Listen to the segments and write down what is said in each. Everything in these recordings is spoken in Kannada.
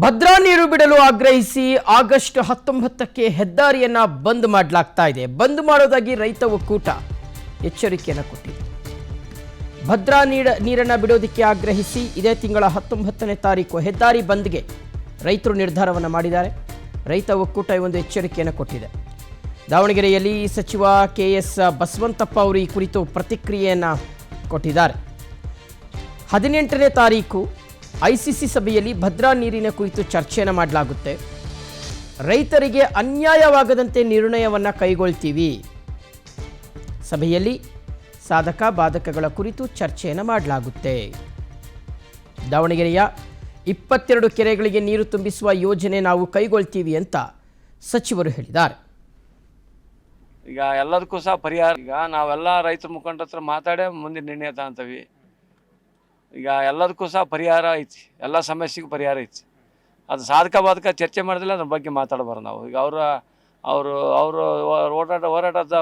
ಭದ್ರಾ ನೀರು ಬಿಡಲು ಆಗ್ರಹಿಸಿ ಆಗಸ್ಟ್ 19ಕ್ಕೆ ಹೆದ್ದಾರಿಯನ್ನ ಬಂದ್ ಮಾಡಲಾಗ್ತಾ ಇದೆ. ಬಂದ್ ಮಾಡೋದಾಗಿ ರೈತ ಒಕ್ಕೂಟ ಎಚ್ಚರಿಕೆಯನ್ನು ಕೊಟ್ಟಿದೆ. ಭದ್ರಾ ನೀರನ್ನ ಬಿಡೋದಕ್ಕೆ ಆಗ್ರಹಿಸಿ ಇದೇ ತಿಂಗಳ 19ನೇ ತಾರೀಕು ಹೆದ್ದಾರಿ ಬಂದ್ಗೆ ರೈತರು ನಿರ್ಧಾರವನ್ನು ಮಾಡಿದ್ದಾರೆ. ರೈತ ಒಕ್ಕೂಟ ಒಂದು ಎಚ್ಚರಿಕೆಯನ್ನು ಕೊಟ್ಟಿದೆ. ದಾವಣಗೆರೆಯಲ್ಲಿ ಸಚಿವ KS ಬಸವಂತಪ್ಪ ಅವರು ಈ ಕುರಿತು ಪ್ರತಿಕ್ರಿಯೆಯನ್ನು ಕೊಟ್ಟಿದ್ದಾರೆ. 18ನೇ ತಾರೀಕು ICC ಸಭೆಯಲ್ಲಿ ಭದ್ರಾ ನೀರಿನ ಕುರಿತು ಚರ್ಚೆಯನ್ನು ಮಾಡಲಾಗುತ್ತೆ. ರೈತರಿಗೆ ಅನ್ಯಾಯವಾಗದಂತೆ ನಿರ್ಣಯವನ್ನು ಕೈಗೊಳ್ತೀವಿ. ಸಭೆಯಲ್ಲಿ ಸಾಧಕ ಬಾಧಕಗಳ ಕುರಿತು ಚರ್ಚೆಯನ್ನು ಮಾಡಲಾಗುತ್ತೆ. ದಾವಣಗೆರೆಯ 22 ಕೆರೆಗಳಿಗೆ ನೀರು ತುಂಬಿಸುವ ಯೋಜನೆ ನಾವು ಕೈಗೊಳ್ತೀವಿ ಅಂತ ಸಚಿವರು ಹೇಳಿದ್ದಾರೆ. ಈಗ ಎಲ್ಲದಕ್ಕೂ ಸಹ ಪರಿಹಾರ, ಈಗ ನಾವೆಲ್ಲ ರೈತ ಮುಖಂಡರ ಹತ್ರ ಮಾತಾಡೇ ಮುಂದಿನ ನಿರ್ಣಯ ತಗೊಂತೀವಿ. ಈಗ ಎಲ್ಲದಕ್ಕೂ ಸಹ ಪರಿಹಾರ ಐತಿ, ಎಲ್ಲ ಸಮಸ್ಯೆಗೂ ಪರಿಹಾರ ಐತಿ. ಅದು ಸಾಧಕ ಬಾಧಕ ಚರ್ಚೆ ಮಾಡಿದ್ರೆ ಅದ್ರ ಬಗ್ಗೆ ಮಾತಾಡಬಾರ್ದು ನಾವು. ಈಗ ಅವರು ಹೋರಾಟದ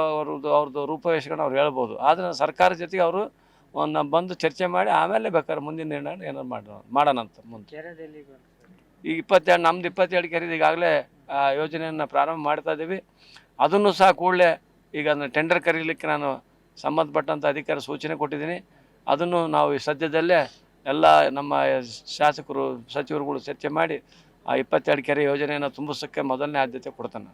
ಅವ್ರದ್ದು ರೂಪವೇಶಗಳನ್ನ ಅವ್ರು ಹೇಳ್ಬೋದು. ಆದರೆ ಸರ್ಕಾರ ಜೊತೆಗೆ ಅವರು ಒಂದು ಬಂದು ಚರ್ಚೆ ಮಾಡಿ ಆಮೇಲೆ ಬೇಕಾದ್ರೆ ಮುಂದಿನ ನಿರ್ಣಯ ಏನಾದ್ರು ಮಾಡೋಣಂತ. ಮುಂದೆ ಈಗ 22 ನಮ್ದು 22 ಕೆರೆ ಈಗಾಗಲೇ ಯೋಜನೆಯನ್ನು ಪ್ರಾರಂಭ ಮಾಡ್ತಾ ಇದ್ದೀವಿ. ಅದನ್ನು ಸಹ ಕೂಡಲೇ ಈಗ ಟೆಂಡರ್ ಕರೀಲಿಕ್ಕೆ ನಾನು ಸಂಬಂಧಪಟ್ಟಂಥ ಅಧಿಕಾರಿ ಸೂಚನೆ ಕೊಟ್ಟಿದ್ದೀನಿ. ಅದನ್ನು ನಾವು ಸದ್ಯದಲ್ಲೇ ಎಲ್ಲ ನಮ್ಮ ಶಾಸಕರು ಸಚಿವರುಗಳು ಚರ್ಚೆ ಮಾಡಿ ಆ 22 ಕೆರೆ ಯೋಜನೆಯನ್ನು ತುಂಬಿಸೋಕ್ಕೆ ಮೊದಲನೇ ಆದ್ಯತೆ ಕೊಡ್ತಾನೆ.